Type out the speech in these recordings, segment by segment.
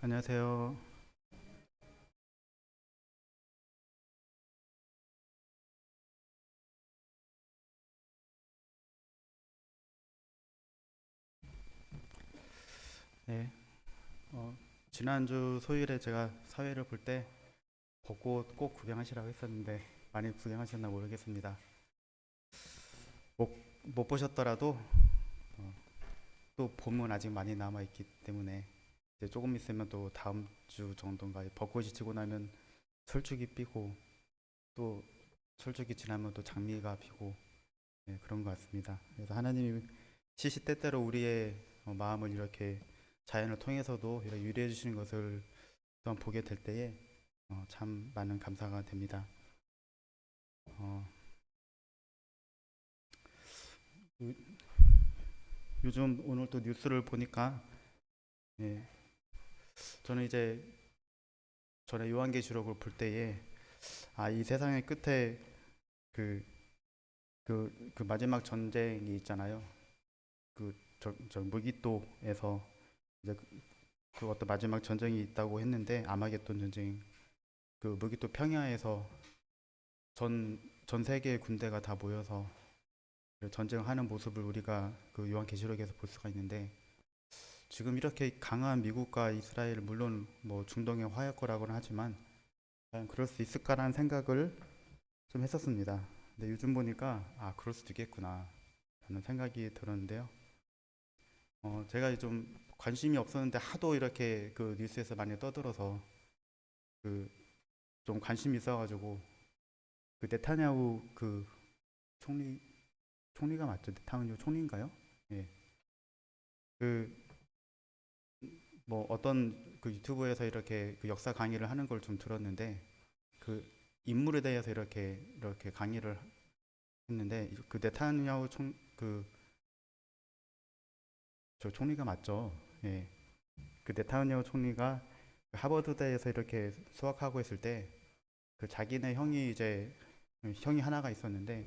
안녕하세요. 네, 어, 지난주 소일에 제가 사회를 볼 때 벚꽃 꼭 구경하시라고 했었는데 많이 구경하셨나 모르겠습니다. 못, 못 보셨더라도 또 봄은 아직 많이 남아 있기 때문에 이제 조금 있으면 또 다음 주 정도인가 벚꽃이 지고 나면 철쭉이 피고 또 철쭉이 지나면 또 장미가 피고 네, 그런 것 같습니다. 그래서 하나님이 시시때때로 우리의 마음을 이렇게 자연을 통해서도 이렇게 유리해 주시는 것을 또한 보게 될 때에 참 많은 감사가 됩니다. 어, 요- 요즘 오늘 또 뉴스를 보니까 예, 저는 이제 전에 요한계시록을 볼 때에 이 세상의 끝에 그, 그 마지막 전쟁이 있잖아요. 저 무기또에서 이제 그 어떤 마지막 전쟁이 있다고 했는데 아마겟돈 전쟁 그 무기또 평야에서 전 세계의 군대가 다 모여서 전쟁하는 모습을 우리가 그 요한계시록에서 볼 수가 있는데 지금 이렇게 강한 미국과 이스라엘 물론 뭐 중동의 화할 거라고는 하지만 과연 그럴 수 있을까라는 생각을 좀 했었습니다. 근데 요즘 보니까 그럴 수도 있겠구나 라는 생각이 들었는데요. 제가 좀 관심이 없었는데 하도 이렇게 그 뉴스에서 많이 떠들어서 그 좀 관심이 있어가지고 그 네타냐후 그 총리 총리가 맞죠? 네타냐후 총리인가요? 예. 그 뭐 어떤 그 유튜브에서 이렇게 그 역사 강의를 하는 걸 좀 들었는데 그 인물에 대해서 이렇게 강의를 했는데 그 네타냐후 저 총리가 맞죠? 예. 그 네타냐후 총리가 그 하버드대에서 이렇게 수학하고 있을 때 그 자기네 형이 하나가 있었는데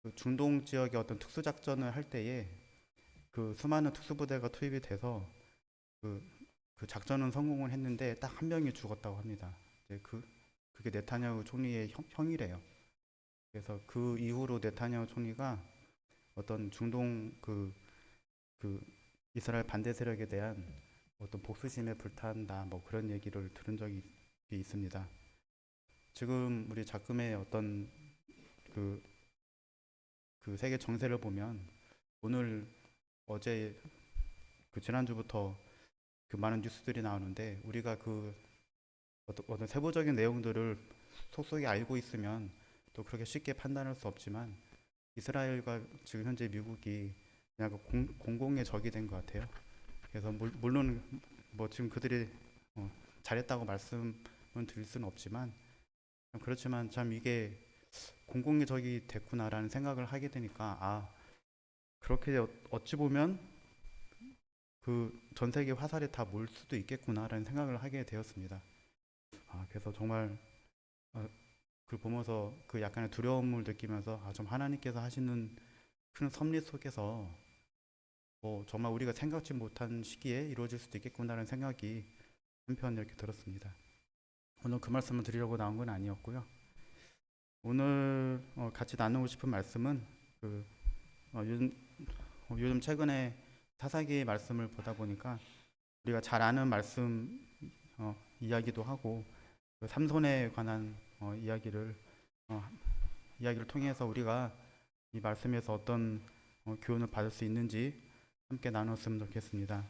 그 중동 지역의 어떤 특수 작전을 할 때에 그 수많은 특수부대가 투입이 돼서 그, 그 작전은 성공을 했는데 딱 한 명이 죽었다고 합니다. 이제 그게 네타냐후 총리의 형이래요. 그래서 그 이후로 네타냐후 총리가 어떤 중동 그 이스라엘 반대 세력에 대한 어떤 복수심에 불탄다 뭐 그런 얘기를 들은 적이 있습니다. 지금 우리 작금의 어떤 그, 그 세계 정세를 보면 오늘 어제 그 지난주부터 그 많은 뉴스들이 나오는데 우리가 그 어떤 세부적인 내용들을 속속에 알고 있으면 또 그렇게 쉽게 판단할 수 없지만 이스라엘과 지금 현재 미국이 그냥 그 공공의 적이 된 것 같아요. 그래서 물론 뭐 지금 그들이 잘했다고 말씀은 드릴 수는 없지만 그렇지만 참 이게 공공의 적이 됐구나라는 생각을 하게 되니까 그렇게 어찌 보면 그 전 세계 화살이 다 몰 수도 있겠구나라는 생각을 하게 되었습니다. 그래서 정말 그 보면서 그 약간의 두려움을 느끼면서 좀 하나님께서 하시는 큰 섭리 속에서 뭐 정말 우리가 생각지 못한 시기에 이루어질 수도 있겠구나라는 생각이 한편 이렇게 들었습니다. 오늘 그 말씀을 드리려고 나온 건 아니었고요. 오늘 같이 나누고 싶은 말씀은 그 요즘 최근에 사사기 말씀을 보다 보니까 우리가 잘 아는 말씀 이야기도 하고 그 삼손에 관한 어, 이야기를 통해서 우리가 이 말씀에서 어떤 교훈을 받을 수 있는지 함께 나눴으면 좋겠습니다.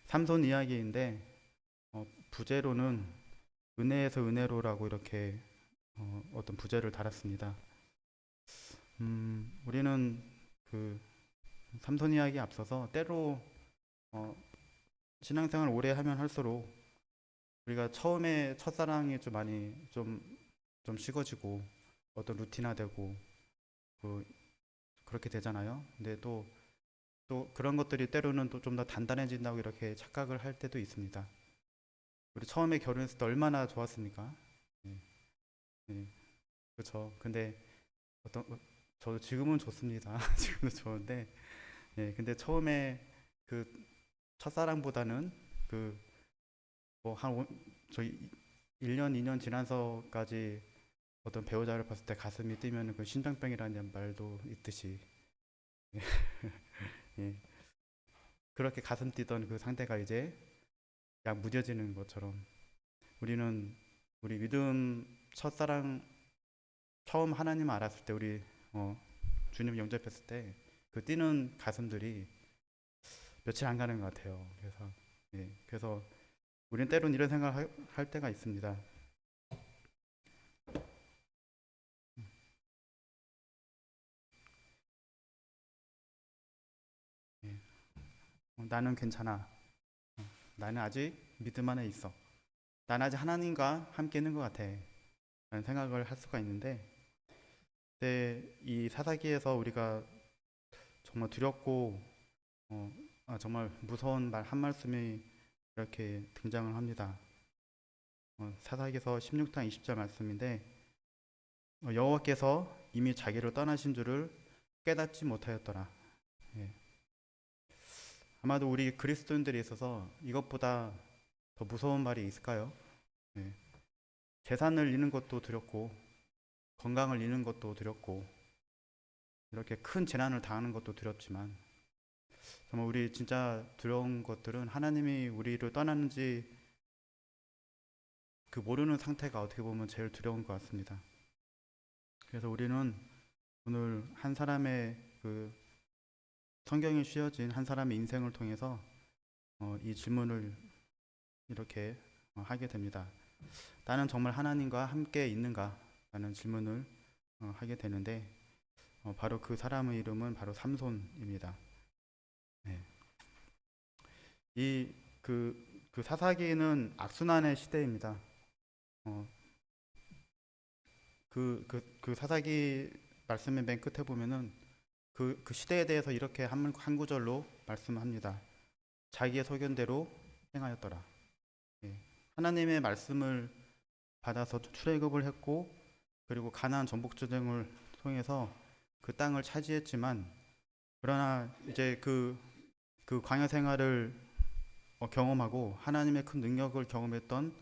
삼손 이야기인데 부제로는 은혜에서 은혜로라고 이렇게 어떤 부제를 달았습니다. 우리는 그 삼손 이야기에 앞서서 때로 어, 신앙생활 오래 하면 할수록 우리가 처음에 첫사랑이 좀 많이 좀 식어지고 어떤 루틴화되고 그 그렇게 되잖아요. 근데 또 그런 것들이 때로는 또 좀 더 단단해진다고 이렇게 착각을 할 때도 있습니다. 우리 처음에 결혼했을 때 얼마나 좋았습니까? 네, 네, 그렇죠. 근데 어떤 저도 지금은 좋습니다. 지금도 좋은데, 근데 처음에 그 첫사랑보다는 그 뭐한 저희 1년, 2년 지나서까지 어떤 배우자를 봤을 때 가슴이 뛰면 그 심장병이라는 말도 있듯이 예, 그렇게 가슴 뛰던 그 상대가 이제 약 무뎌지는 것처럼 우리는 우리 믿음 첫사랑 처음 하나님 알았을 때 우리 주님 영접했을 때 그 뛰는 가슴들이 며칠 안 가는 것 같아요. 그래서 우리는 때론 이런 생각을 할 때가 있습니다. 예, 나는 괜찮아. 나는 아직 믿음 안에 있어. 나는 아직 하나님과 함께 있는 것 같아. 라는 생각을 할 수가 있는데, 이 사사기에서 우리가 정말 두렵고 정말 무서운 말 한 말씀이 이렇게 등장을 합니다. 사사기에서 16장 20절 말씀인데 여호와께서 이미 자기를 떠나신 줄을 깨닫지 못하였더라. 예. 아마도 우리 그리스도인들에 있어서 이것보다 더 무서운 말이 있을까요? 예. 재산을 잃는 것도 두렵고 건강을 잃는 것도 두렵고 이렇게 큰 재난을 당하는 것도 두렵지만 정말 우리 진짜 두려운 것들은 하나님이 우리를 떠나는지 그 모르는 상태가 어떻게 보면 제일 두려운 것 같습니다. 그래서 우리는 오늘 한 사람의 그 성경에 씌어진 한 사람의 인생을 통해서 이 질문을 이렇게 하게 됩니다. 나는 정말 하나님과 함께 있는가? 라는 질문을 하게 되는데 바로 그 사람의 이름은 바로 삼손입니다. 네. 그 사사기는 악순환의 시대입니다. 어, 그 사사기 말씀의 맨 끝에 보면은 그 시대에 대해서 이렇게 한 구절로 말씀합니다. 자기의 소견대로 행하였더라. 예. 하나님의 말씀을 받아서 출애굽을 했고 그리고 가나안 전복 전쟁을 통해서 그 땅을 차지했지만 그러나 이제 그 광야 생활을 경험하고 하나님의 큰 능력을 경험했던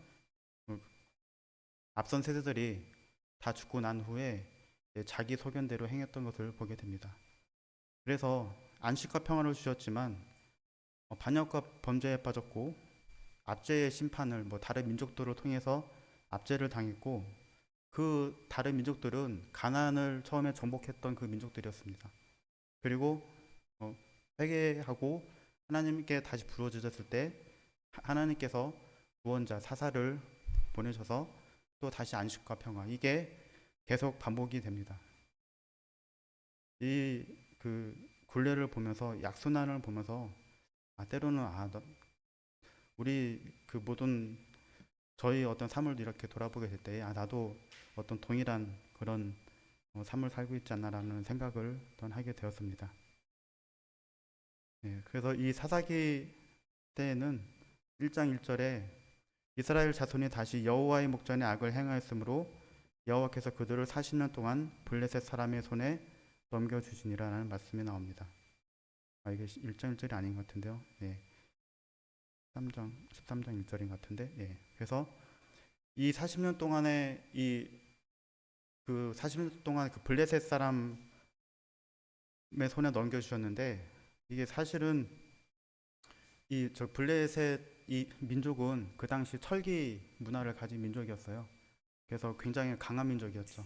앞선 세대들이 다 죽고 난 후에 자기 소견대로 행했던 것을 보게 됩니다. 그래서 안식과 평화를 주셨지만 반역과 범죄에 빠졌고 압제의 심판을 다른 민족들을 통해서 압제를 당했고 그 다른 민족들은 가나안을 처음에 정복했던 그 민족들이었습니다. 그리고 회개하고 하나님께 다시 부르짖었을 때 하나님께서 구원자 사사를 보내셔서 또 다시 안식과 평화 이게 계속 반복이 됩니다. 이 그 굴레를 보면서 약순환을 보면서 때로는 우리 그 모든 저희 어떤 삶을 이렇게 돌아보게 될 때 나도 어떤 동일한 그런 삶을 살고 있지 않나라는 생각을 하게 되었습니다. 그래서 이 사사기 때에는 1장 1절에 이스라엘 자손이 다시 여호와의 목전에 악을 행하였으므로 여호와께서 그들을 40년 동안 블레셋 사람의 손에 넘겨주시니라는 말씀이 나옵니다. 이게 1장 1절이 아닌 것 같은데요. 13장 1절인 것 같은데. 그래서 이 40년 동안에 그 40년 동안 그 블레셋 사람의 손에 넘겨주셨는데 이게 사실은 저 블레셋 이 민족은 그 당시 철기 문화를 가진 민족이었어요. 그래서 굉장히 강한 민족이었죠.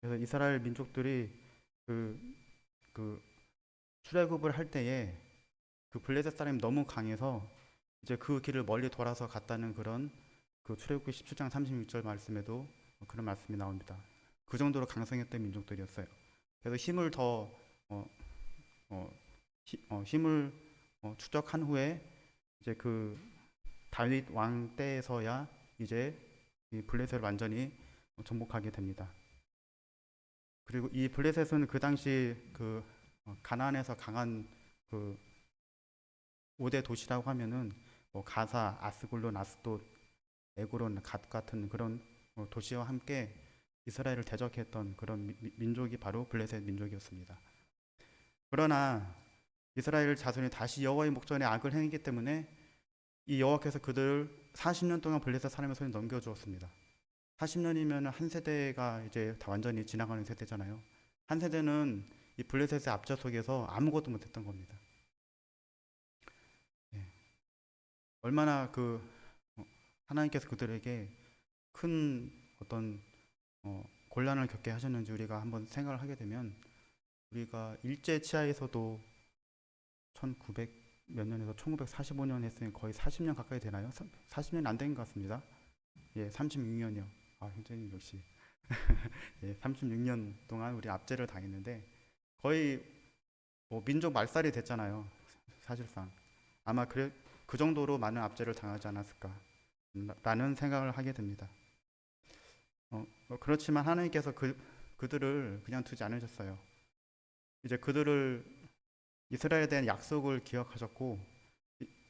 그래서 이스라엘 민족들이 그 출애굽을 할 때에 그 블레셋 사람이 너무 강해서 이제 그 길을 멀리 돌아서 갔다는 그런 그 출애굽기 17장 36절 말씀에도 그런 말씀이 나옵니다. 그 정도로 강성했던 민족들이었어요. 그래서 힘을 더 힘을 축적한 후에 이제 그 다윗 왕 때에서야 이제 이 블레셋을 완전히 정복하게 됩니다. 그리고 이 블레셋은 그 당시 그 가나안에서 강한 그 5대 도시라고 하면은 가사, 아스글론, 아스돗, 에그론, 갓 같은 그런 도시와 함께 이스라엘을 대적했던 그런 민족이 바로 블레셋 민족이었습니다. 그러나 이스라엘 자손이 다시 여호와의 목전에 악을 행했기 때문에 이 여호와께서 그들을 40년 동안 블레셋 사람의 손에 넘겨주었습니다. 40년이면 한 세대가 이제 다 완전히 지나가는 세대잖아요. 한 세대는 이 블레셋의 압제 속에서 아무것도 못했던 겁니다. 예. 얼마나 하나님께서 그들에게 큰 어떤 곤란을 겪게 하셨는지 우리가 한번 생각을 하게 되면, 우리가 일제 치하에서도 1900 몇 년에서 1945년 했으니 거의 40년 가까이 되나요? 40년 안 된 것 같습니다. 예, 36년이요. 아, 형제님 역시. 예, 36년 동안 우리 압제를 당했는데 거의 뭐 민족 말살이 됐잖아요. 사실상 아마 그 정도로 많은 압제를 당하지 않았을까 라는 생각을 하게 됩니다. 그렇지만 하나님께서 그들을 그냥 두지 않으셨어요. 이제 그들을 이스라엘에 대한 약속을 기억하셨고,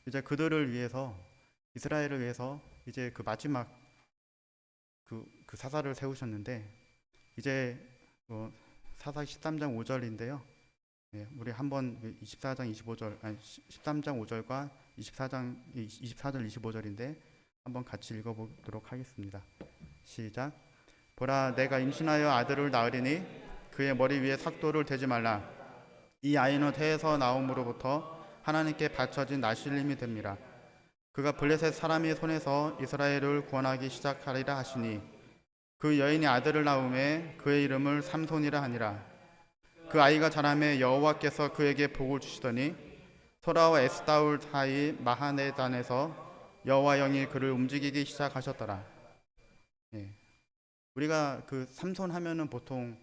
이제 그들을 위해서, 이스라엘을 위해서 이제 그 마지막 그 사사를 세우셨는데, 이제 사사 13장 5절인데요. 예, 우리 한번 24장 25절, 아니 13장 5절과 24절 25절인데 한번 같이 읽어보도록 하겠습니다. 시작. 보라, 내가 임신하여 아들을 낳으리니 그의 머리 위에 삭도를 대지 말라. 이 아이는 태에서 나옴으로부터 하나님께 바쳐진 나실림이 됩니다. 그가 블레셋 사람의 손에서 이스라엘을 구원하기 시작하리라 하시니, 그 여인이 아들을 낳음에 그의 이름을 삼손이라 하니라. 그 아이가 자라매 여호와께서 그에게 복을 주시더니 소라와 에스다울 사이 마하네단에서 여호와 영이 그를 움직이기 시작하셨더라. 예. 우리가 그 삼손 하면은 보통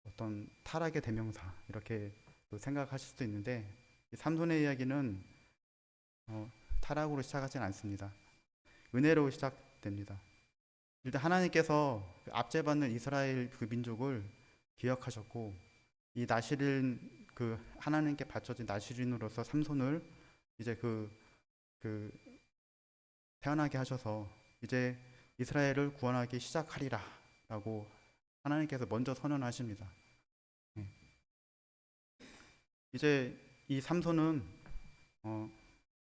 어떤 타락의 대명사 이렇게 또 생각하실 수도 있는데, 이 삼손의 이야기는 타락으로 시작하진 않습니다. 은혜로 시작됩니다. 일단 하나님께서 압제받는 이스라엘 그 민족을 기억하셨고, 이 나실인 그 하나님께 바쳐진 나실인으로서 삼손을 이제 태어나게 하셔서 이제 이스라엘을 구원하기 시작하리라 라고 하나님께서 먼저 선언하십니다. 이제 이 삼손은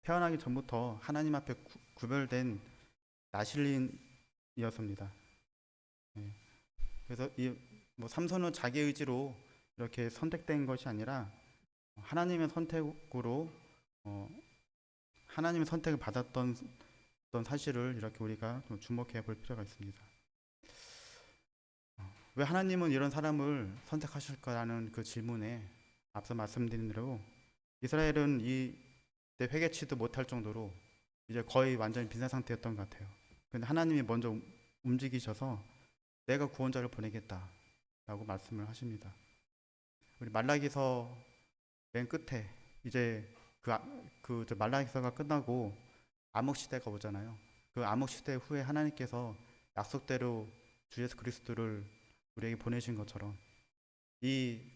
태어나기 전부터 하나님 앞에 구별된 나실인이었습니다. 그래서 뭐 삼손은 자기 의지로 이렇게 선택된 것이 아니라 하나님의 선택으로 하나님의 선택을 받았던 사실을 이렇게 우리가 좀 주목해 볼 필요가 있습니다. 왜 하나님은 이런 사람을 선택하실까라는 그 질문에 앞서 말씀드린 대로 이스라엘은 이때 회개치도 못할 정도로 이제 거의 완전히 빈사 상태였던 것 같아요. 근데 하나님이 먼저 움직이셔서 내가 구원자를 보내겠다라고 말씀을 하십니다. 우리 말라기서 맨 끝에 이제 말라기서가 끝나고 암흑 시대가 오잖아요. 그 암흑 시대 후에 하나님께서 약속대로 주 예수 그리스도를 우리에게 보내신 것처럼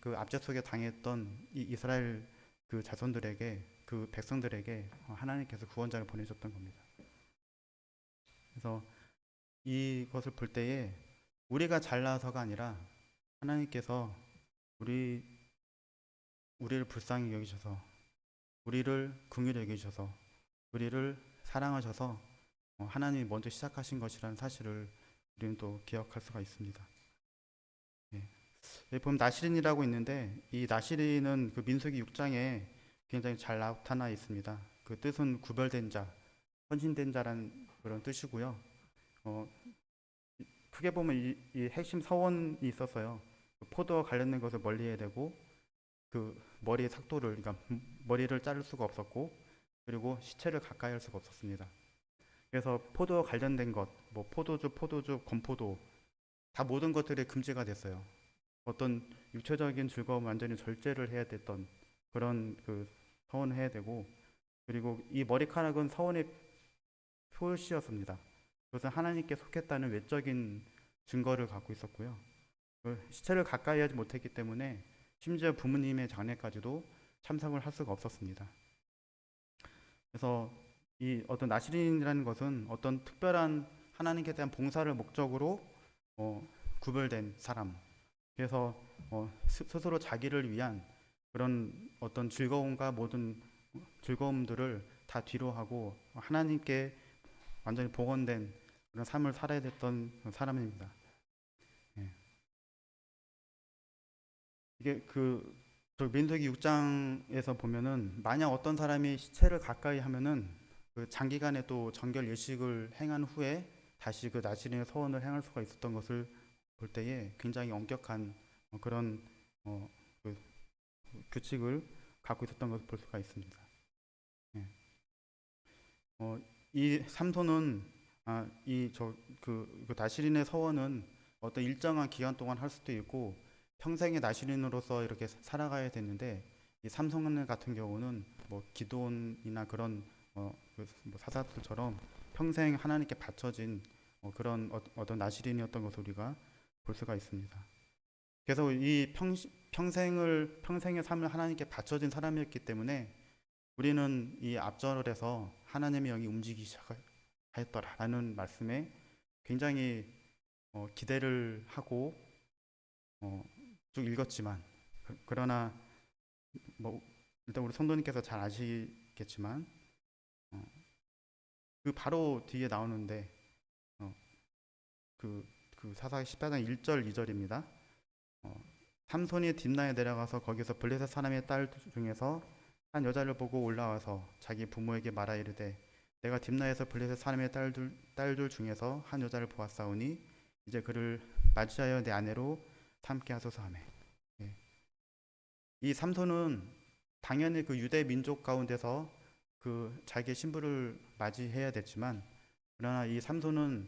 그 압제 속에 당했던 이 이스라엘 그 자손들에게, 그 백성들에게 하나님께서 구원자를 보내셨던 겁니다. 그래서 이것을 볼 때에 우리가 잘나서가 아니라 하나님께서 우리를 불쌍히 여기셔서, 우리를 긍휼히 여기셔서, 우리를 사랑하셔서 하나님이 먼저 시작하신 것이라는 사실을 우리는 또 기억할 수가 있습니다. 여기 보면 나실인이라고 있는데, 이 나실인은 그 민수기 6장에 굉장히 잘 나타나 있습니다. 그 뜻은 구별된 자, 헌신된 자라는 그런 뜻이고요. 크게 보면 이 핵심 서원이 있었어요. 포도와 관련된 것을 멀리해야 되고, 그 머리의 삭도를, 그러니까 머리를 자를 수가 없었고, 그리고 시체를 가까이 할 수가 없었습니다. 그래서 포도와 관련된 것, 뭐 포도주, 건포도 다 모든 것들이 금지가 됐어요. 어떤 육체적인 즐거움 완전히 절제를 해야 됐던 그런 서원을 해야 되고, 그리고 이 머리카락은 서원의 표시였습니다. 그것은 하나님께 속했다는 외적인 증거를 갖고 있었고요. 시체를 가까이 하지 못했기 때문에 심지어 부모님의 장례까지도 참석을 할 수가 없었습니다. 그래서 이 어떤 나실인이라는 것은 어떤 특별한 하나님께 대한 봉사를 목적으로 구별된 사람, 그래서 스스로 자기를 위한 그런 어떤 즐거움과 모든 즐거움들을 다 뒤로 하고 하나님께 완전히 복원된 그런 삶을 살아야 됐던 사람입니다. 예. 이게 저 민수기 6장에서 보면은 만약 어떤 사람이 시체를 가까이 하면은 그 장기간의 또 정결 예식을 행한 후에 다시 그 나시린의 서원을 행할 수가 있었던 것을 볼 때에 굉장히 엄격한 그런 어, 그 규칙을 갖고 있었던 것을 볼 수가 있습니다. 예. 이 삼손은 그 나시린의 서원은 어떤 일정한 기간 동안 할 수도 있고 평생의 나시린으로서 이렇게 살아가야 되는데 이 삼손 같은 경우는 뭐 기도원이나 그런 뭐 사사들처럼 평생 하나님께 바쳐진 그런 어떤 나시린이었던 것을 우리가 볼 수가 있습니다. 그래서 이 평생의 삶을 하나님께 바쳐진 사람이었기 때문에 우리는 이 앞절에서 하나님의 영이 움직이기 시작하였더라라는 말씀에 굉장히 기대를 하고 쭉 읽었지만 그러나 뭐 일단 우리 성도님께서 잘 아시겠지만 그 바로 뒤에 나오는데 그 사사기 14장 1절 2절입니다. 삼손이 딥나에 내려가서 거기서 블레셋 사람의 딸 중에서 한 여자를 보고 올라와서 자기 부모에게 말하 이르되 내가 딥나에서 블레셋 사람의 딸들 중에서 한 여자를 보았사오니 이제 그를 맞이하여 내 아내로 삼게 하소서 하매. 예. 이 삼손은 당연히 그 유대 민족 가운데서 그 자기의 신부를 맞이해야 됐지만 그러나 이 삼손은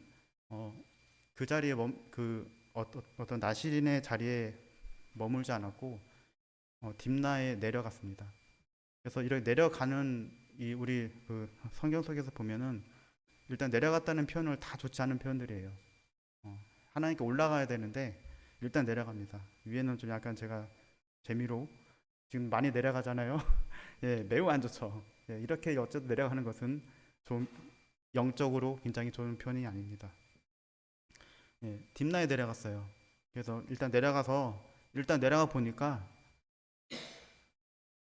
그 자리에 어떤 나시린의 자리에 머물지 않았고 딥나에 내려갔습니다. 그래서 이렇게 내려가는 우리 그 성경 속에서 보면은 일단 내려갔다는 표현을 다 좋지 않은 표현들이에요. 하나님께 올라가야 되는데 일단 내려갑니다. 위에는 좀 약간 제가 재미로 지금 많이 내려가잖아요. 예, 매우 안 좋죠. 예, 이렇게 어쨌든 내려가는 것은 좀 영적으로 굉장히 좋은 표현이 아닙니다. 예, 딥나에 내려갔어요. 그래서 일단 내려가 보니까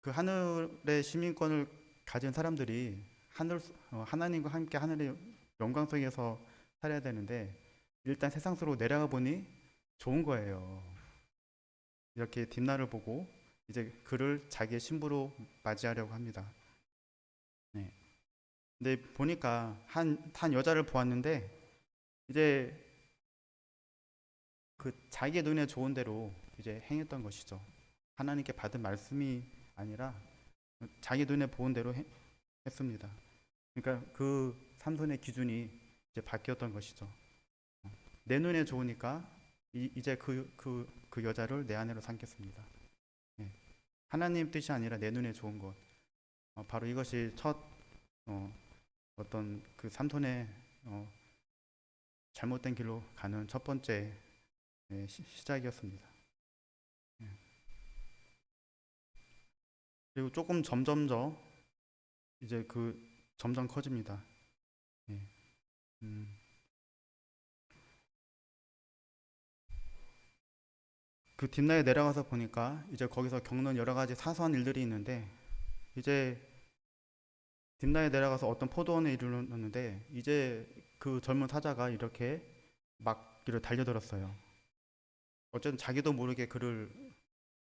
그 하늘의 시민권을 가진 사람들이 하나님과 함께 하늘의 영광 속에서 살아야 되는데 일단 세상으로 내려가 보니 좋은 거예요. 이렇게 딥나를 보고 이제 그를 자기의 신부로 맞이하려고 합니다. 네. 근데 보니까 한 여자를 보았는데 이제 그 자기 눈에 좋은 대로 이제 행했던 것이죠. 하나님께 받은 말씀이 아니라 자기 눈에 보은 대로 했습니다. 그러니까 그 삼손의 기준이 이제 바뀌었던 것이죠. 내 눈에 좋으니까 이제 그 여자를 내 아내로 삼겠습니다. 예. 하나님 뜻이 아니라 내 눈에 좋은 것. 바로 이것이 첫 어떤 그 삼손의 잘못된 길로 가는 첫 번째 시작이었습니다. 예. 그리고 조금 점점 이제 점점 커집니다. 예. 그 딥나에 내려가서 보니까 이제 거기서 겪는 여러 가지 사소한 일들이 있는데 이제 딥나에 내려가서 어떤 포도원에 이르렀는데 이제 그 젊은 사자가 이렇게 막 이를 달려들었어요. 어쨌든 자기도 모르게 그를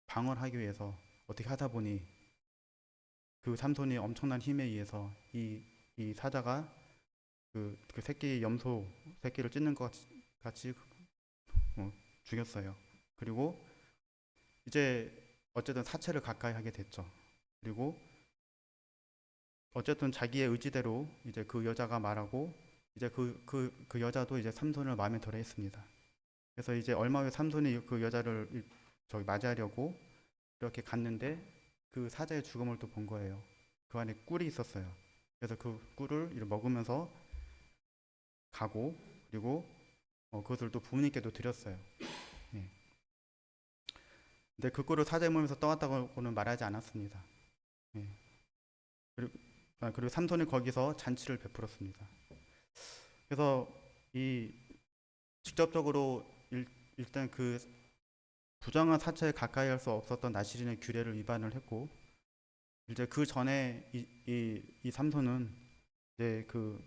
방어하기 위해서 어떻게 하다 보니 그 삼손이 엄청난 힘에 의해서 이 사자가 그 새끼 염소 새끼를 찢는 것 같이 죽였어요. 그리고 이제 어쨌든 사체를 가까이 하게 됐죠. 그리고 어쨌든 자기의 의지대로 이제 그 여자가 말하고 이제 그 여자도 이제 삼손을 마음에 들어 했습니다. 그래서 이제 얼마 후에 삼손이 그 여자를 저기 맞이하려고 이렇게 갔는데 그 사자의 죽음을 또 본 거예요. 그 안에 꿀이 있었어요. 그래서 그 꿀을 먹으면서 가고 그리고 그것을 또 부모님께도 드렸어요. 예. 근데 그 꿀을 사자의 몸에서 떠왔다고는 말하지 않았습니다. 예. 그리고 삼손이 거기서 잔치를 베풀었습니다. 그래서 직접적으로 일단 그 부정한 사체에 가까이 할 수 없었던 나시린의 규례를 위반을 했고 이제 그 전에 이 삼손은 이제 그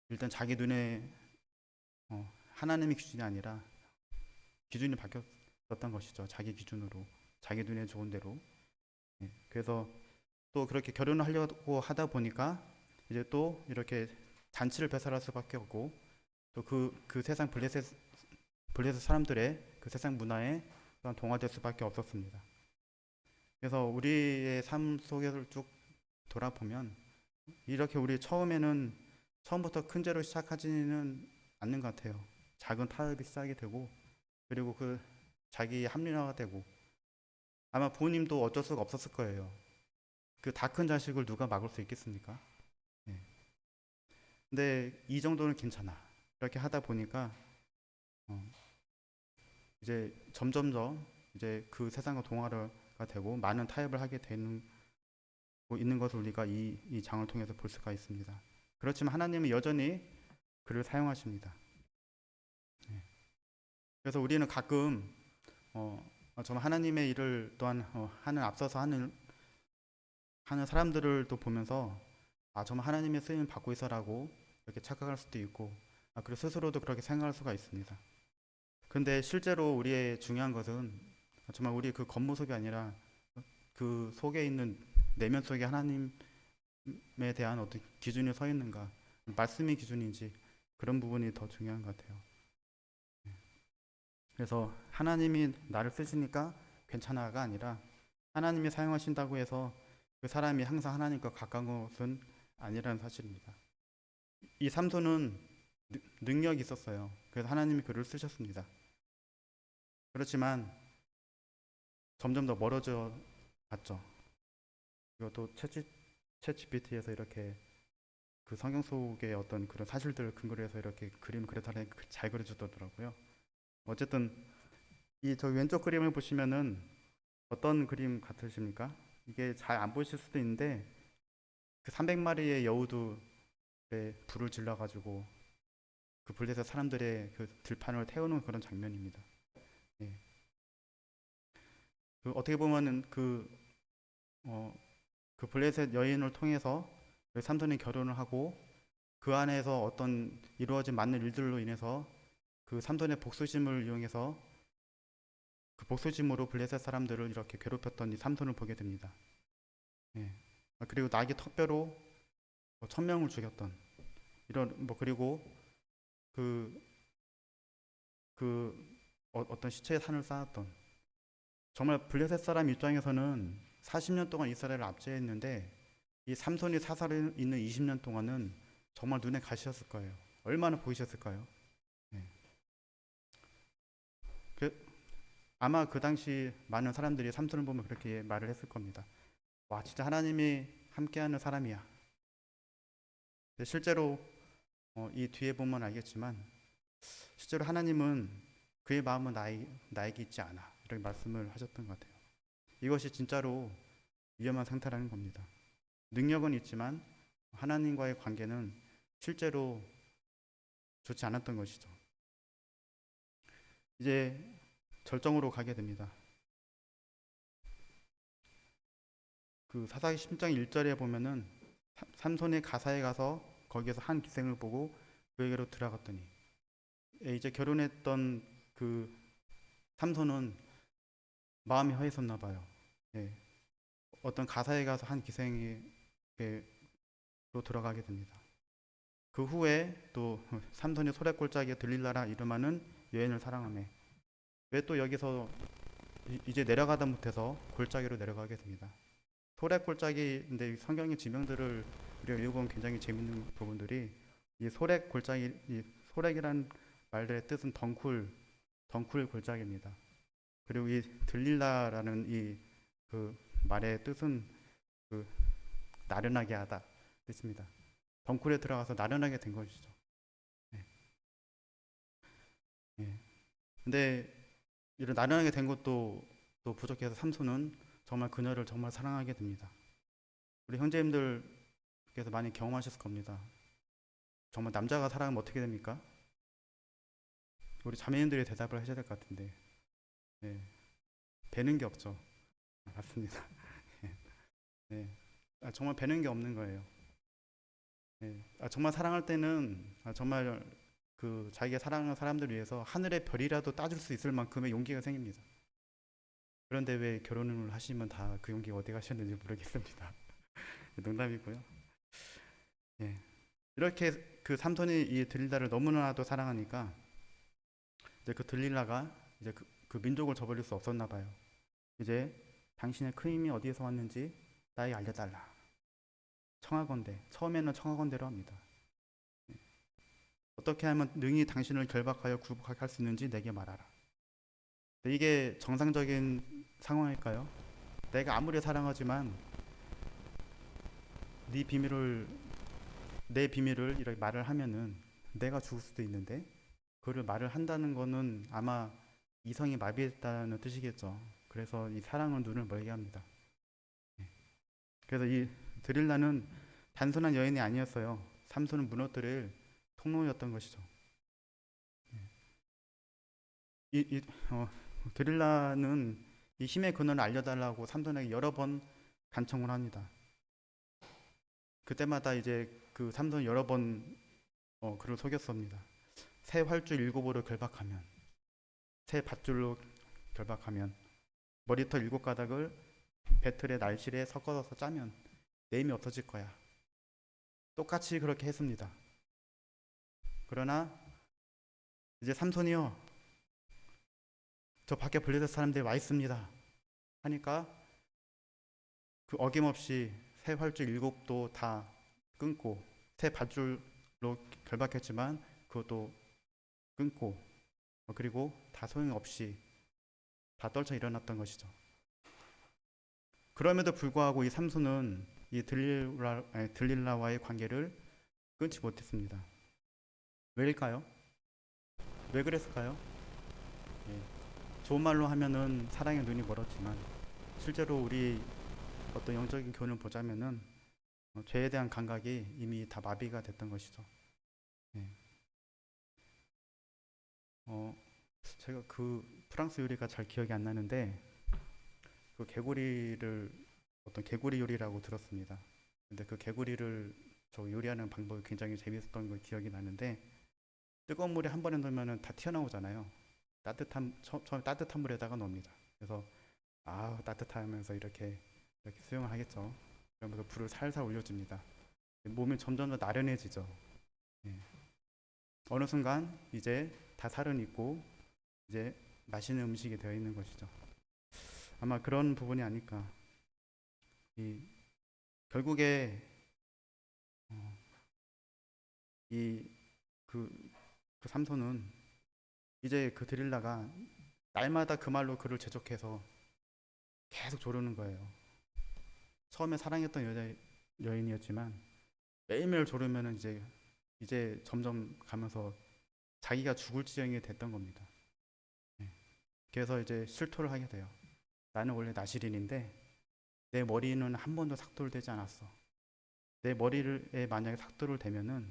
일단 자기 눈에 하나님의 기준이 아니라 기준이 바뀌었던 것이죠. 자기 기준으로, 자기 눈에 좋은 대로. 그래서 또 그렇게 결혼을 하려고 하다 보니까 이제 또 이렇게 잔치를 배설할 수밖에 없고 또 그 세상 블레셋 사람들의 그 세상 문화에 또한 동화될 수밖에 없었습니다. 그래서 우리의 삶 속에서 쭉 돌아보면 이렇게 우리 처음부터 큰 죄로 시작하지는 않는 것 같아요. 작은 타협이 시작이 되고 그리고 그 자기 합리화가 되고 아마 부모님도 어쩔 수가 없었을 거예요. 그 다 큰 자식을 누가 막을 수 있겠습니까? 네. 근데 이 정도는 괜찮아. 이렇게 하다 보니까 어, 이제 점점점 이제 그 세상과 동화가 되고 많은 타협을 하게 되는 있는 것을 우리가 이 장을 통해서 볼 수가 있습니다. 그렇지만 하나님은 여전히 그를 사용하십니다. 네. 그래서 우리는 가끔 정말 하나님의 일을 또한 앞서서 하는 사람들을 또 보면서 정말 하나님의 쓰임 받고 있어라고 이렇게 착각할 수도 있고 그리고 스스로도 그렇게 생각할 수가 있습니다. 근데 실제로 우리의 중요한 것은 정말 우리 그 겉모습이 아니라 그 속에 있는 내면 속에 하나님에 대한 어떤 기준이 서 있는가, 말씀이 기준인지 그런 부분이 더 중요한 것 같아요. 그래서 하나님이 나를 쓰시니까 괜찮아가 아니라 하나님이 사용하신다고 해서 그 사람이 항상 하나님과 가까운 것은 아니라는 사실입니다. 이 삼손은 능력이 있었어요. 그래서 하나님이 그를 쓰셨습니다. 그렇지만 점점 더 멀어져 갔죠. 이것도 챗GPT에서 이렇게 그 성경 속의 어떤 그런 사실들을 근거로 해서 이렇게 그림 그려달라니 잘 그려주더라고요. 어쨌든 이 저 왼쪽 그림을 보시면은 어떤 그림 같으십니까? 이게 잘 안 보이실 수도 있는데 그 300마리의 여우들에 불을 질러 가지고 그 블레셋 사람들의 그 들판을 태우는 그런 장면입니다. 예. 그 어떻게 보면은 그 블레셋 여인을 통해서 삼손이 결혼을 하고 그 안에서 어떤 이루어진 많은 일들로 인해서 그 삼손의 복수심을 이용해서 그 복수심으로 블레셋 사람들을 이렇게 괴롭혔던 이 삼손을 보게 됩니다. 예. 그리고 나귀 턱뼈로 1000명을 죽였던 이런 그리고 그, 어떤 시체의 산을 쌓았던 정말 블레셋 사람 입장에서는 40년 동안 이스라엘을 압제했는데 이 삼손이 사살에 있는 20년 동안은 정말 눈에 가시였을 거예요. 얼마나 보이셨을까요? 네. 아마 그 당시 많은 사람들이 삼손을 보면 그렇게 말을 했을 겁니다. 와, 진짜 하나님이 함께하는 사람이야. 실제로 이 뒤에 보면 알겠지만 실제로 하나님은 그의 마음은 나에게 있지 않아. 이렇게 말씀을 하셨던 것 같아요. 이것이 진짜로 위험한 상태라는 겁니다. 능력은 있지만 하나님과의 관계는 실제로 좋지 않았던 것이죠. 이제 절정으로 가게 됩니다. 그 사사기 10장 1절에 보면은 삼손의 가사에 가서 거기에서 한 기생을 보고 그에게로 들어갔더니 이제 결혼했던 그 삼손은 마음이 허했었나 봐요. 예. 어떤 가사에 가서 한 기생으로 들어가게 됩니다. 그 후에 또 삼손이 소래골짜기에 들릴라라 이름하는 여인을 사랑하며 왜 또 여기서 이제 내려가다 못해서 골짜기로 내려가게 됩니다. 소래골짜기인데 성경의 지명들을 우리가 읽어보면 굉장히 재밌는 부분들이 이 소래골짜기, 이 소래기란 말들의 뜻은 덩쿨 골짜기입니다. 그리고 이 들릴라라는 이 그 말의 뜻은 그 나른하게 하다 뜻입니다. 덩쿨에 들어가서 나른하게 된 것이죠. 네. 네. 근데 이런 나른하게 된 것도 또 부족해서 삼손은 정말 그녀를 정말 사랑하게 됩니다. 우리 형제님들께서 많이 경험하셨을 겁니다. 정말 남자가 사랑하면 어떻게 됩니까? 우리 자매님들이 대답을 하셔야 될 것 같은데 네. 배는 게 없죠. 맞습니다. 네. 정말 배는 게 없는 거예요. 네. 정말 사랑할 때는 정말 그 자기가 사랑하는 사람들 위해서 하늘의 별이라도 따줄 수 있을 만큼의 용기가 생깁니다. 그런데 왜 결혼을 하시면 다 그 용기가 어디 가셨는지 모르겠습니다. 농담이고요. 예. 이렇게 그 삼손이 이 들릴라를 너무나도 사랑하니까 이제 그 들릴라가 이제 그 민족을 저버릴 수 없었나 봐요. 이제 당신의 큰 힘이 어디에서 왔는지 나에게 알려달라. 청하건대. 처음에는 청하건대로 합니다. 어떻게 하면 능히 당신을 결박하여 굴복하게 할 수 있는지 내게 말하라. 근데 이게 정상적인 상황일까요? 내가 아무리 사랑하지만 네 비밀을 내 비밀을 이렇게 말을 하면은 내가 죽을 수도 있는데 그를 말을 한다는 거는 아마 이성이 마비했다는 뜻이겠죠. 그래서 이 사랑은 눈을 멀게 합니다. 그래서 이 드릴라는 단순한 여인이 아니었어요. 삼손을 무너뜨릴 통로였던 것이죠. 이, 이 드릴라는 이 힘의 근원을 알려달라고 삼손에게 여러 번 간청을 합니다. 그때마다 이제 그 삼손이 여러 번 그를 속였습니다. 새 활줄 일곱으로 결박하면, 새 밧줄로 결박하면, 머리털 일곱 가닥을 배틀의 날실에 섞어서 짜면 내 힘이 없어질 거야. 똑같이 그렇게 했습니다. 그러나 이제 삼손이요, 저 밖에 블레셋 사람들이 와 있습니다 하니까 그 어김없이 새 활줄 일곱도 다 끊고 새 밧줄로 결박했지만 그것도 끊고 그리고 다 소용없이 다 떨쳐 일어났던 것이죠. 그럼에도 불구하고 이 삼손은 이 들릴라와의 관계를 끊지 못했습니다. 왜일까요? 왜 그랬을까요? 예, 좋은 말로 하면은 사랑의 눈이 멀었지만 실제로 우리 어떤 영적인 교훈을 보자면은 죄에 대한 감각이 이미 다 마비가 됐던 것이죠. 예. 제가 그 프랑스 요리가 잘 기억이 안 나는데 그 개구리를 어떤 개구리 요리라고 들었습니다. 근데 그 개구리를 저 요리하는 방법이 굉장히 재밌었던 걸 기억이 나는데 뜨거운 물에 한 번에 넣으면 다 튀어나오잖아요. 처음에 따뜻한 물에다가 넣습니다. 그래서 따뜻하면서 이렇게 수영을 하겠죠. 그러면서 불을 살살 올려줍니다. 몸이 점점 더 나른해지죠. 예. 어느 순간 이제 다 살은 있고 이제 맛있는 음식이 되어 있는 것이죠. 아마 그런 부분이 아닐까. 이 결국에 이그 그 삼손은 이제 그 드릴라가 날마다 그 말로 그를 재촉해서 계속 조르는 거예요. 처음에 사랑했던 여인이었지만 매일매일 조르면은 이제 점점 가면서 자기가 죽을 지경이 됐던 겁니다. 네. 그래서 이제 실토를 하게 돼요. 나는 원래 나시린인데 내 머리는 한 번도 삭돌되지 않았어. 내 머리에 만약에 삭돌을 대면은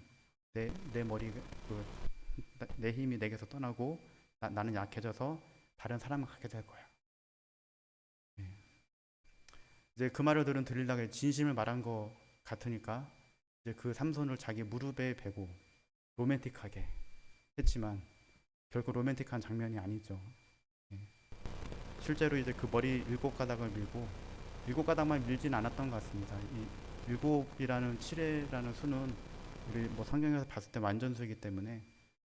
내 머리 내 힘이 내게서 떠나고 나는 약해져서 다른 사람을 갖게 될 거야. 네. 이제 그 말을 들은 들릴라가 진심을 말한 것 같으니까 이제 그 삼손을 자기 무릎에 베고 로맨틱하게 했지만 결국 로맨틱한 장면이 아니죠. 네. 실제로 이제 그 머리 일곱 가닥을 밀고 일곱 가닥만 밀진 않았던 것 같습니다. 이 일곱이라는 칠회라는 수는 우리 뭐 성경에서 봤을 때 완전수이기 때문에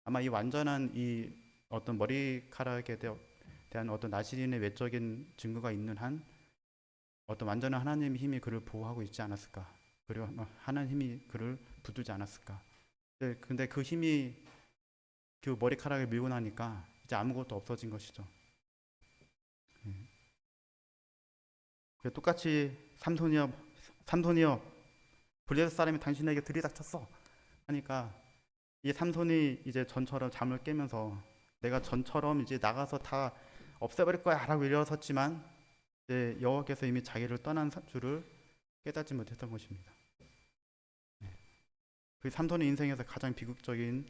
아마 이 완전한 이 어떤 머리카락에 대한 어떤 나시린의 외적인 증거가 있는 한 어떤 완전한 하나님의 힘이 그를 보호하고 있지 않았을까? 그리고 하나님이 그를 붙들지 않았을까? 근데 그 힘이 그 머리카락을 밀고 나니까 이제 아무것도 없어진 것이죠. 똑같이 삼손이여, 블레셋 사람이 당신에게 들이닥쳤어 하니까 이 삼손이 이제 전처럼 잠을 깨면서 내가 전처럼 이제 나가서 다 없애버릴 거야라고 일어섰지만 이제 여호와께서 이미 자기를 떠난 줄을 깨닫지 못했던 것입니다. 그 삼손의 인생에서 가장 비극적인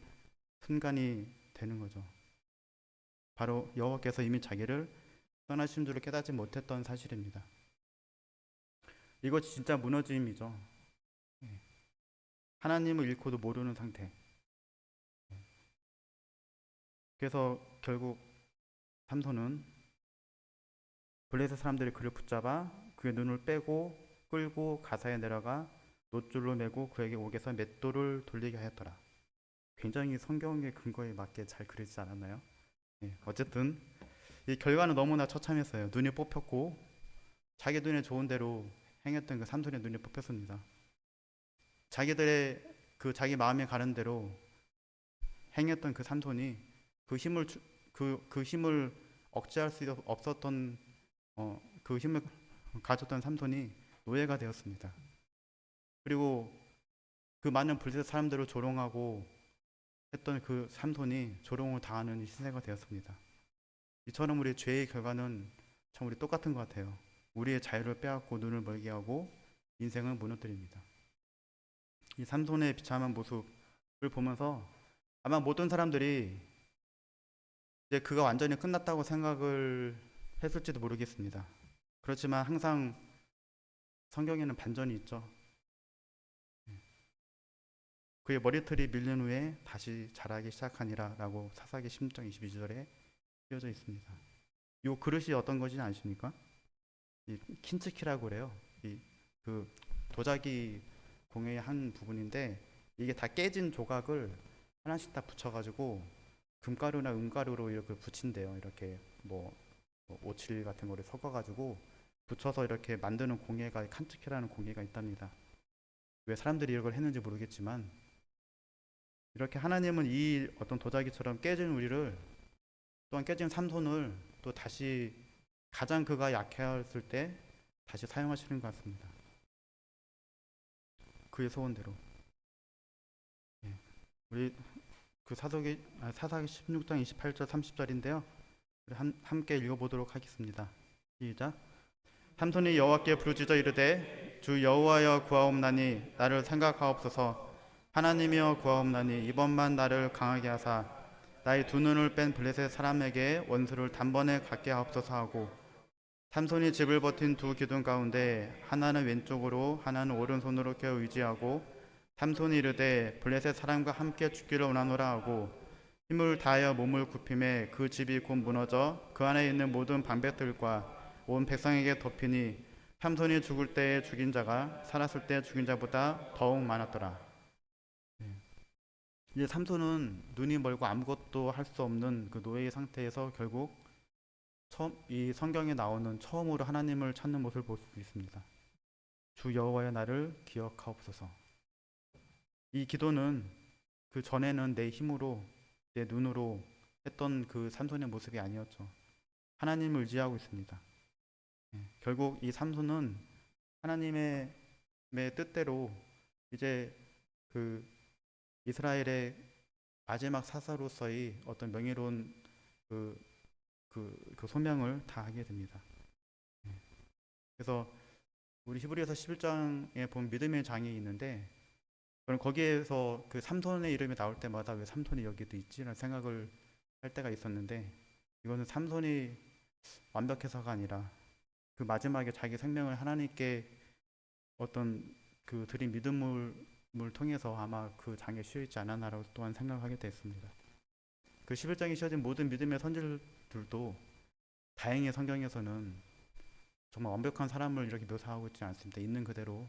순간이 되는 거죠. 바로 여호와께서 이미 자기를 떠나신 줄을 깨닫지 못했던 사실입니다. 이거 진짜 무너짐이죠. 예. 하나님을 잃고도 모르는 상태. 그래서 결국 삼손은 블레셋 사람들이 그를 붙잡아 그의 눈을 빼고 끌고 가사에 내려가 놋줄로 매고 그에게 옥에서 맷돌을 돌리게 하였더라. 굉장히 성경의 근거에 맞게 잘 그리지 않았나요? 예, 어쨌든 이 결과는 너무나 처참했어요. 눈이 뽑혔고 자기 눈에 좋은 대로 행했던 그 삼손의 눈이 뽑혔습니다. 자기들의 그 자기 마음에 가는 대로 행했던 그 삼손이 그 힘을 그 힘을 억제할 수 없었던 그 힘을 가졌던 삼손이 노예가 되었습니다. 그리고 그 많은 블레셋 사람들을 조롱하고 했던 그 삼손이 조롱을 당하는 시세가 되었습니다. 이처럼 우리 죄의 결과는 참 우리 똑같은 것 같아요. 우리의 자유를 빼앗고 눈을 멀게 하고 인생을 무너뜨립니다. 이 삼손의 비참한 모습을 보면서 아마 모든 사람들이 이제 그가 완전히 끝났다고 생각을 했을지도 모르겠습니다. 그렇지만 항상 성경에는 반전이 있죠. 그의 머리털이 밀린 후에 다시 자라기 시작하니라 라고 사사기 16장 22절에 쓰여져 있습니다. 이 그릇이 어떤 것인지 아십니까? 이 킨츠키라고 그래요. 그 도자기 공예의 한 부분인데 이게 다 깨진 조각을 하나씩 다 붙여가지고 금가루나 은가루로 이렇게 붙인대요. 이렇게 뭐 오칠 같은 거를 섞어가지고 붙여서 이렇게 만드는 공예가 칸츠키라는 공예가 있답니다. 왜 사람들이 이걸 했는지 모르겠지만 이렇게 하나님은 이 어떤 도자기처럼 깨진 우리를 또한 깨진 삼손을 또 다시 가장 그가 약해했을 때 다시 사용하시는 것 같습니다. 그의 소원대로. 예. 우리 그 사사기 16장 28절 30절인데요. 우리 함께 읽어보도록 하겠습니다. 시작. 삼손이 여호와께 부르짖어 이르되 주 여호와여 구하옵나니 나를 생각하옵소서. 하나님이여 구하옵나니 이번만 나를 강하게 하사 나의 두 눈을 뺀 블레셋 사람에게 원수를 단번에 갖게 하옵소서 하고 삼손이 집을 버틴 두 기둥 가운데 하나는 왼쪽으로 하나는 오른손으로 껴 의지하고 삼손이 이르되 블레셋 사람과 함께 죽기를 원하노라 하고 힘을 다하여 몸을 굽힘에 그 집이 곧 무너져 그 안에 있는 모든 방백들과 온 백성에게 덮이니 삼손이 죽을 때에 죽인 자가 살았을 때 죽인 자보다 더욱 많았더라. 이제 삼손은 눈이 멀고 아무것도 할 수 없는 그 노예의 상태에서 결국 이 성경에 나오는 처음으로 하나님을 찾는 모습을 볼 수 있습니다. 주 여호와여 나를 기억하옵소서. 이 기도는 그 전에는 내 힘으로 내 눈으로 했던 그 삼손의 모습이 아니었죠. 하나님을 의지하고 있습니다. 결국 이 삼손은 하나님의 뜻대로 이제 그 이스라엘의 마지막 사사로서의 어떤 명예로운 그 소명을 다하게 됩니다. 그래서 우리 히브리서 11장에 보면 믿음의 장이 있는데 그럼 거기에서 그 삼손의 이름이 나올 때마다 왜 삼손이 여기도 있지라는 생각을 할 때가 있었는데 이거는 삼손이 완벽해서가 아니라 그 마지막에 자기 생명을 하나님께 어떤 그 드린 믿음을 통해서 아마 그 장에 씌어있지 않았나라고 또한 생각하게 됐습니다. 그 11장에 씌어진 모든 믿음의 선지들도 다행히 성경에서는 정말 완벽한 사람을 이렇게 묘사하고 있지 않습니다. 있는 그대로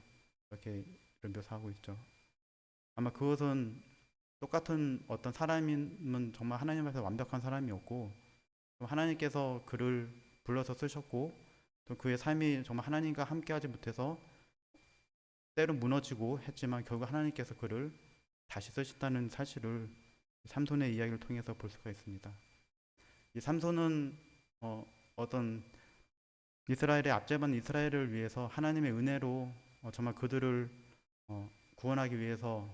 이렇게 묘사하고 있죠. 아마 그것은 똑같은 어떤 사람이면 정말 하나님 앞에서 완벽한 사람이었고 하나님께서 그를 불러서 쓰셨고 또 그의 삶이 정말 하나님과 함께하지 못해서 때로 무너지고 했지만 결국 하나님께서 그를 다시 쓰셨다는 사실을 삼손의 이야기를 통해서 볼 수가 있습니다. 이 삼손은 어떤 이스라엘의 압제받은 이스라엘을 위해서 하나님의 은혜로 정말 그들을 구원하기 위해서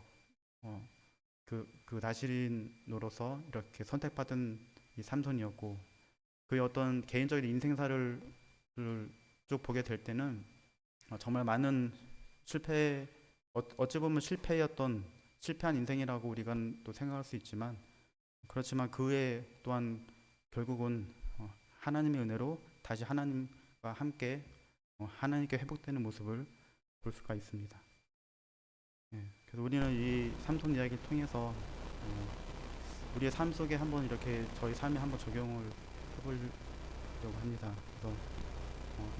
그 나시린으로서 이렇게 선택받은 이 삼손이었고 그의 어떤 개인적인 인생사를 쭉 보게 될 때는 정말 많은 어찌 보면 실패한 인생이라고 우리가 또 생각할 수 있지만 그렇지만 그에 또한 결국은 하나님의 은혜로 다시 하나님과 함께 하나님께 회복되는 모습을 볼 수가 있습니다. 그래서 우리는 이 삼손 이야기를 통해서 우리의 삶 속에 한번 이렇게 저희 삶에 한번 적용을 해보려고 합니다. 그래서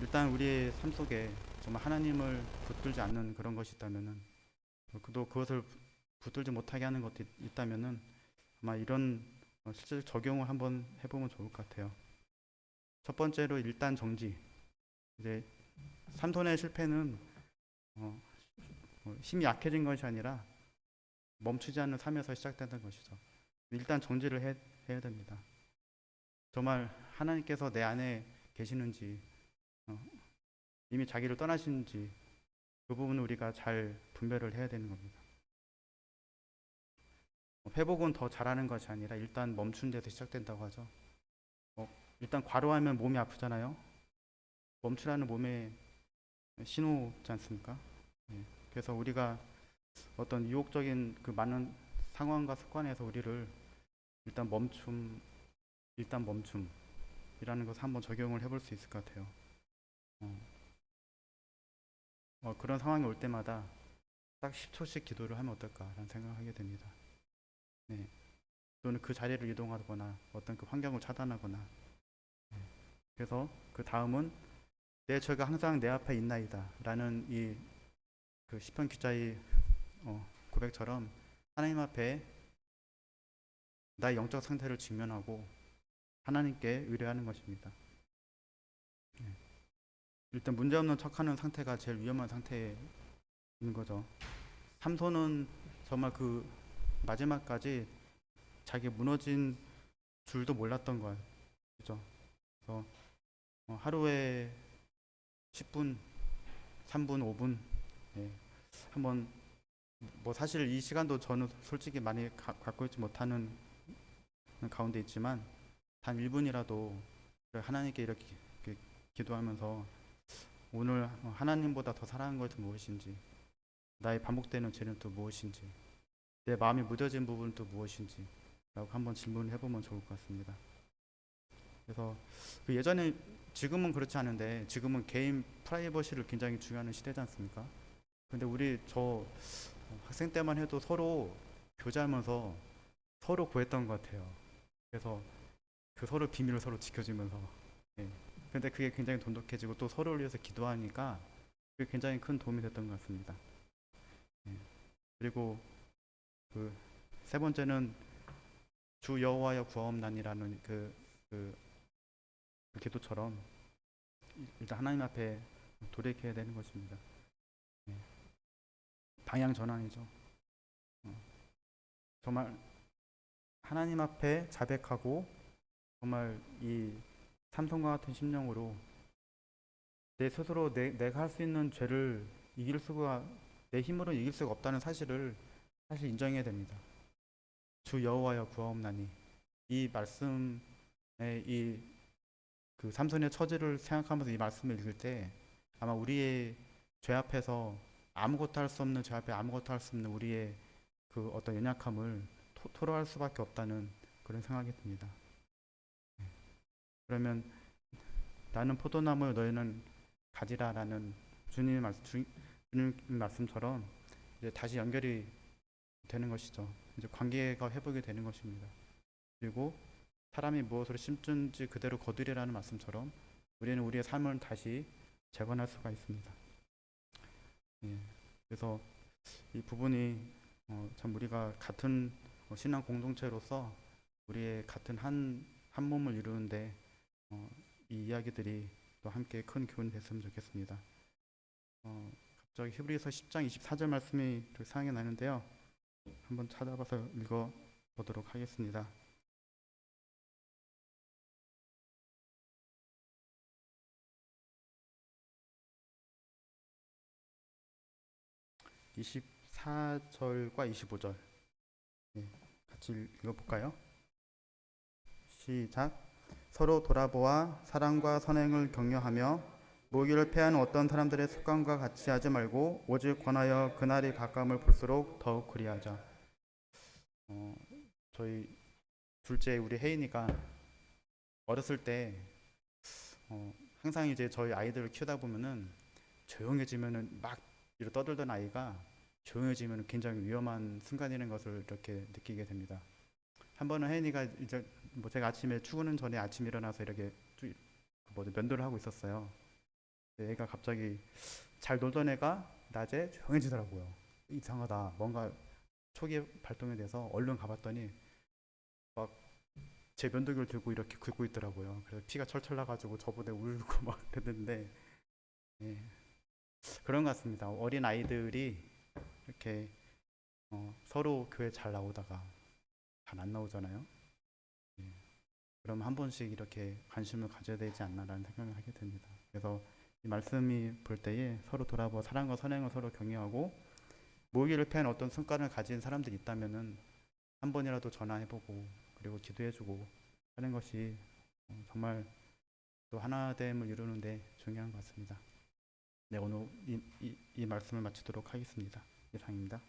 일단 우리의 삶 속에 정말 하나님을 붙들지 않는 그런 것이 있다면은 또 그것을 붙들지 못하게 하는 것도 있다면은 아마 이런 실제 적용을 한번 해보면 좋을 것 같아요. 첫 번째로 일단 정지. 이제 삼손의 실패는 어, 힘이 약해진 것이 아니라 멈추지 않는 삶에서 시작되는 것이죠. 일단 정지를 해야 됩니다. 정말 하나님께서 내 안에 계시는지 이미 자기를 떠나시는지 그 부분을 우리가 잘 분별을 해야 되는 겁니다. 회복은 더 잘하는 것이 아니라 일단 멈춘 데서 시작된다고 하죠. 일단 과로하면 몸이 아프잖아요. 멈추라는 몸의 신호지 않습니까? 그래서 우리가 어떤 유혹적인 그 많은 상황과 습관에서 우리를 일단 멈춤이라는 것을 한번 적용을 해볼 수 있을 것 같아요. 그런 상황이 올 때마다 딱 10초씩 기도를 하면 어떨까라는 생각을 하게 됩니다. 네. 또는 그 자리를 이동하거나 어떤 그 환경을 차단하거나. 그래서 그 다음은 내 죄가 항상 내 앞에 있나이다라는 이 그 시편 기자의 고백처럼 하나님 앞에 나의 영적 상태를 직면하고 하나님께 의뢰하는 것입니다. 일단 문제없는 척하는 상태가 제일 위험한 상태인 거죠. 삼손은 정말 그 마지막까지 자기 무너진 줄도 몰랐던 거예요. 그죠? 그래서 하루에 10분, 3분, 5분 한번 뭐 사실 이 시간도 저는 솔직히 많이 갖고 있지 못하는 가운데 있지만 단 1분이라도 하나님께 이렇게 기도하면서 오늘 하나님보다 더 사랑하는 것은 무엇인지, 나의 반복되는 죄는 또 무엇인지, 내 마음이 무뎌진 부분은 또 무엇인지 라고 한번 질문을 해보면 좋을 것 같습니다. 그래서 그 예전에, 지금은 그렇지 않은데 지금은 개인 프라이버시를 굉장히 중요하는 시대지 않습니까? 근데 저 학생 때만 해도 서로 교제하면서 서로 구했던 것 같아요. 그래서 그 서로 비밀을 서로 지켜주면서 근데 그게 굉장히 돈독해지고 또 서로를 위해서 기도하니까 그게 굉장히 큰 도움이 됐던 것 같습니다. 그리고 그 세 번째는 주 여호와여 구하옵나니라는 그 기도처럼 일단 하나님 앞에 돌이켜야 되는 것입니다. 방향 전환이죠. 정말 하나님 앞에 자백하고 정말 이 삼손과 같은 심령으로 내 스스로 내가 할 수 있는 죄를 내 힘으로 이길 수가 없다는 사실을 사실 인정해야 됩니다. 주 여호와여 구하옵나니, 이 말씀에 이 그 삼손의 처지를 생각하면서 이 말씀을 읽을 때 아마 우리의 죄 앞에서 아무것도 할 수 없는 죄 앞에 아무것도 할 수 없는 우리의 그 어떤 연약함을 토로할 수밖에 없다는 그런 생각이 듭니다. 그러면 나는 포도나무 너희는 가지라라는 주님의 말씀처럼 이제 다시 연결이 되는 것이죠. 이제 관계가 회복이 되는 것입니다. 그리고 사람이 무엇으로 심든지 그대로 거두리라는 말씀처럼 우리는 우리의 삶을 다시 재건할 수가 있습니다. 그래서 이 부분이 참 우리가 같은 신앙 공동체로서 우리의 같은 한 몸을 이루는데 이 이야기들이 또 함께 큰 교훈이 됐으면 좋겠습니다. 갑자기 히브리서 10장 24절 말씀이 생각이 나는데요. 한번 찾아봐서 읽어 보도록 하겠습니다. 24절과 25절 같이 읽어볼까요? 시작. 서로 돌아보아 사랑과 선행을 격려하며 모기를 패하는 어떤 사람들의 습관과 같이 하지 말고 오직 권하여 그날이 가까움을 볼수록 더욱 그리하자. 저희 둘째 우리 혜인이가 어렸을 때 항상 이제 저희 아이들을 키우다 보면은 조용해지면은 막 뒤로 떠들던 아이가 조용해지면 굉장히 위험한 순간이라는 것을 이렇게 느끼게 됩니다. 한 번은 혜인이가 이제 뭐 제가 아침에 출근 전에 아침 일어나서 이렇게 면도를 하고 있었어요. 근데 애가 갑자기 잘 놀던 애가 낮에 조용해지더라고요. 이상하다. 뭔가 초기 발동이 돼서 얼른 가봤더니 막 제 면도기를 들고 이렇게 긁고 있더라고요. 그래서 피가 철철 나가지고 저보다 울고 막 그랬는데 예, 그런 것 같습니다. 어린 아이들이 이렇게 서로 교회 잘 나오다가 잘 안 나오잖아요. 예, 그럼 한 번씩 이렇게 관심을 가져야 되지 않나라는 생각을 하게 됩니다. 그래서 이 말씀이 볼 때에 서로 돌아보아 사랑과 선행을 서로 경유하고 모이기를 패한 어떤 습관을 가진 사람들이 있다면은 한 번이라도 전화해보고 그리고 기도해주고 하는 것이 정말 또 하나됨을 이루는데 중요한 것 같습니다. 네, 오늘 이 말씀을 마치도록 하겠습니다. 이상입니다.